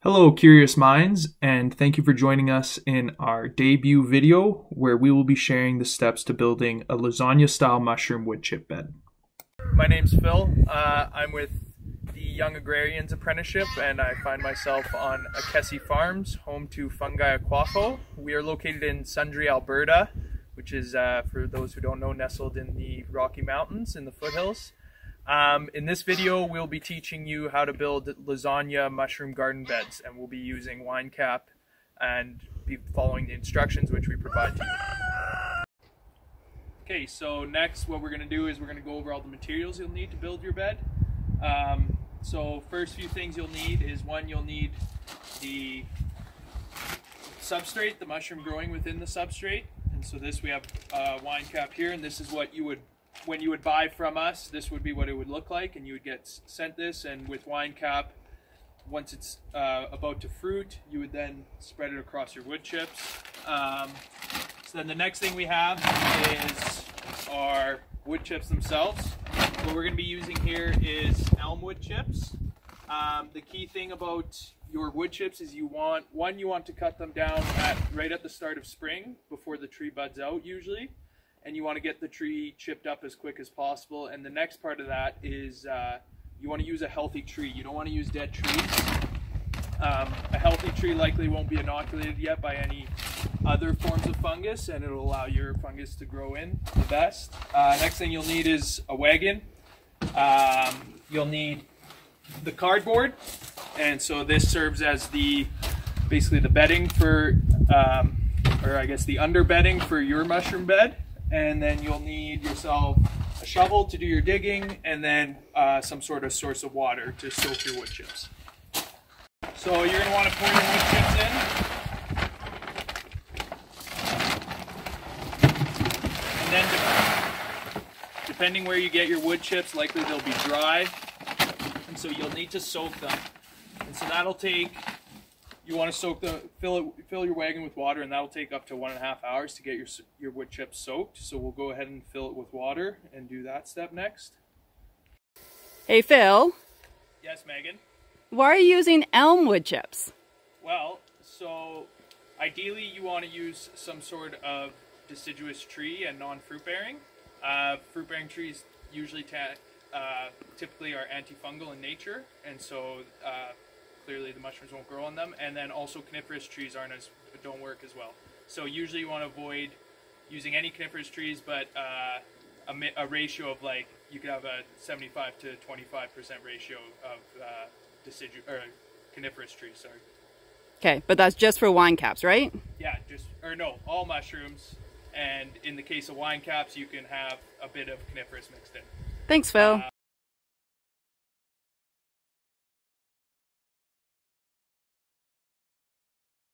Hello, curious minds, and thank you for joining us in our debut video where we will be sharing the steps to building a lasagna-style mushroom wood chip bed. My name's Phil. I'm with the Young Agrarians Apprenticeship, and I find myself on Akessi Farms, home to Fungi Aquafo. We are located in Sundre, Alberta, which is, for those who don't know, nestled in the Rocky Mountains in the foothills. In this video, we'll be teaching you how to build lasagna mushroom garden beds, and we'll be using wine cap and be following the instructions which we provide to you. Okay, so next what we're going to do is we're going to go over all the materials you'll need to build your bed. So first few things you'll need is, one, you'll need the substrate, the mushroom growing within the substrate. And so this, we have a wine cap here, and this is what you would, when you would buy from us, this would be what it would look like, and you would get sent this. And with wine cap, once it's about to fruit, you would then spread it across your wood chips. So then the next thing we have is our wood chips themselves. What we're going to be using here is elm wood chips. The key thing about your wood chips is you want to cut them down right at the start of spring before the tree buds out usually. And you want to get the tree chipped up as quick as possible. And the next part of that is you want to use a healthy tree. You don't want to use dead trees. A healthy tree likely won't be inoculated yet by any other forms of fungus, and it'll allow your fungus to grow in the best. Next thing you'll need is a wagon. You'll need the cardboard, and so this serves as basically the bedding for, or I guess the underbedding for your mushroom bed. And then you'll need yourself a shovel to do your digging, and then some sort of source of water to soak your wood chips. So you're going to want to pour your wood chips in. And then depending where you get your wood chips, likely they'll be dry. And so you'll need to soak them. And so that'll take, you want to fill your wagon with water, and that'll take up to 1.5 hours to get your wood chips soaked. So we'll go ahead and fill it with water and do that step next. Hey Phil. Yes, Megan? Why are you using elm wood chips? Well, so ideally you want to use some sort of deciduous tree and non-fruit bearing. Fruit bearing trees usually typically are antifungal in nature, and so clearly the mushrooms won't grow on them. And then also coniferous trees don't work as well. So usually you want to avoid using any coniferous trees, but a ratio of, like, you could have a 75 to 25% ratio of coniferous trees, sorry. Okay, but that's just for wine caps, right? Yeah, all mushrooms. And in the case of wine caps, you can have a bit of coniferous mixed in. Thanks, Phil.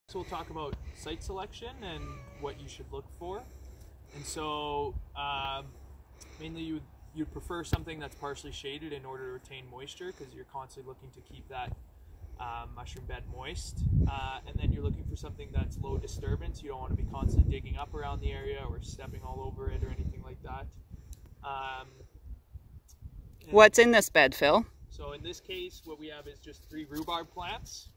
So we'll talk about site selection and what you should look for. And so mainly you'd prefer something that's partially shaded in order to retain moisture, because you're constantly looking to keep that mushroom bed moist. And then you're looking for something that's low disturbance. You don't want to be constantly digging up around the area or stepping all over it or anything like that. What's in this bed, Phil? So in this case, what we have is just 3 rhubarb plants.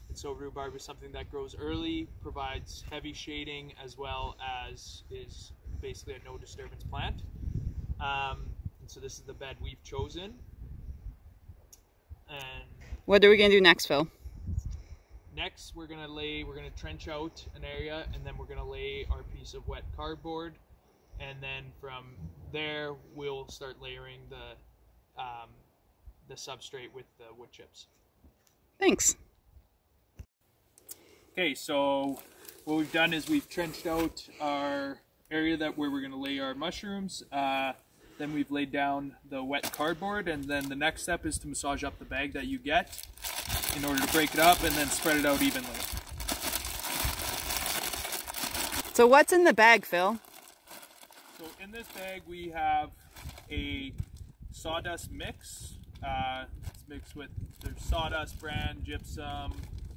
And so rhubarb is something that grows early, provides heavy shading, as well as is basically a no disturbance plant. And so this is the bed we've chosen. And what are we going to do next, Phil? Next, we're going to trench out an area, and then we're going to lay our piece of wet cardboard. And then from there, we'll start layering the substrate with the wood chips. Thanks. Okay, so what we've done is we've trenched out our area where we're going to lay our mushrooms. Then we've laid down the wet cardboard, and then the next step is to massage up the bag that you get in order to break it up and then spread it out evenly. So what's in the bag, Phil? So in this bag we have a sawdust mix. It's mixed with sawdust, bran, gypsum,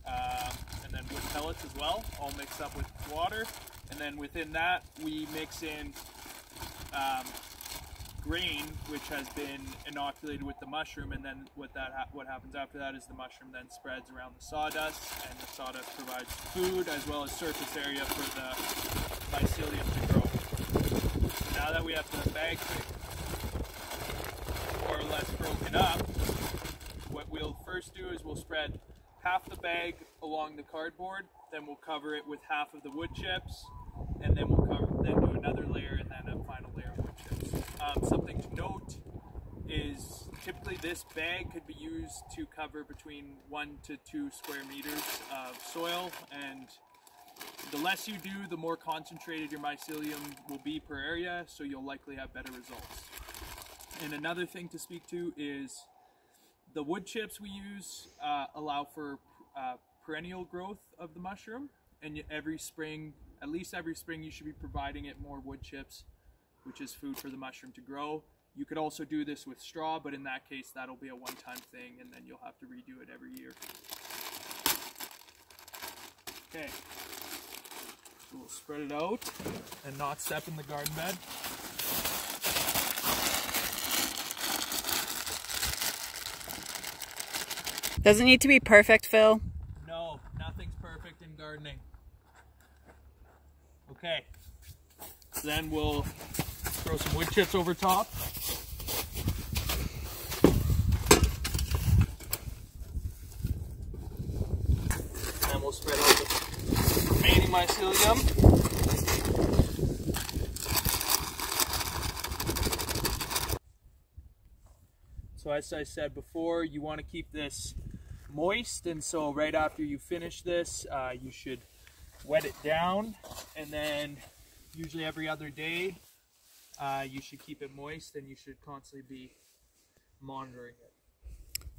and then wood pellets as well, all mixed up with water. And then within that we mix in grain which has been inoculated with the mushroom, and then what happens after that is the mushroom then spreads around the sawdust, and the sawdust provides food as well as surface area for the mycelium to grow. So now that we have the bag more or less broken up, what we'll first do is we'll spread half the bag along the cardboard, then we'll cover it with half of the wood chips, and then we'll do another layer and then a final layer of wood chips. Something to note is typically this bag could be used to cover between 1 to 2 square meters of soil, and the less you do, the more concentrated your mycelium will be per area, so you'll likely have better results. And another thing to speak to is the wood chips we use allow for perennial growth of the mushroom, and every spring, at least every spring, you should be providing it more wood chips, which is food for the mushroom to grow. You could also do this with straw, but in that case, that'll be a one-time thing, and then you'll have to redo it every year. Okay, so we'll spread it out and not step in the garden bed. Does it need to be perfect, Phil? No, nothing's perfect in gardening. Okay, so then we'll throw some wood chips over top. And we'll spread out the remaining mycelium. So as I said before, you want to keep this moist, and so right after you finish this, you should wet it down, and then usually every other day you should keep it moist, and you should constantly be monitoring it.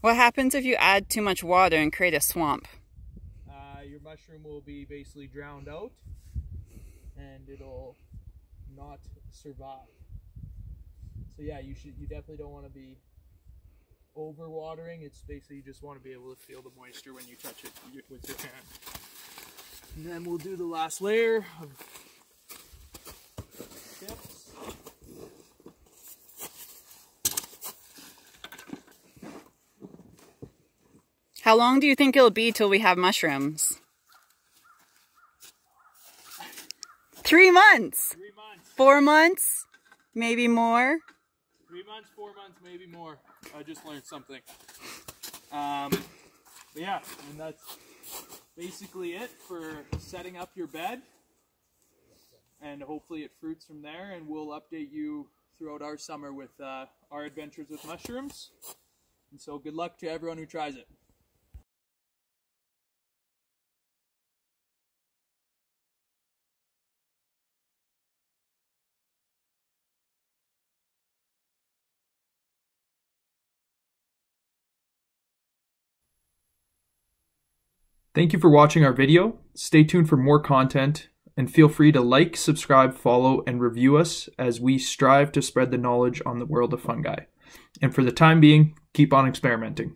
What happens if you add too much water and create a swamp? Your mushroom will be basically drowned out, and it'll not survive. So yeah, you definitely don't want to be over watering. It's basically you just want to be able to feel the moisture when you touch it with your hand. And then we'll do the last layer of chips. How long do you think it'll be till we have mushrooms? 3 months. 3 months. 4 months? Maybe more? 3 months, 4 months, maybe more. I just learned something. But yeah, and that's basically it for setting up your bed. And hopefully it fruits from there, and we'll update you throughout our summer with our adventures with mushrooms. And so good luck to everyone who tries it. Thank you for watching our video. Stay tuned for more content, and feel free to like, subscribe, follow, and review us as we strive to spread the knowledge on the world of fungi. And for the time being, keep on experimenting.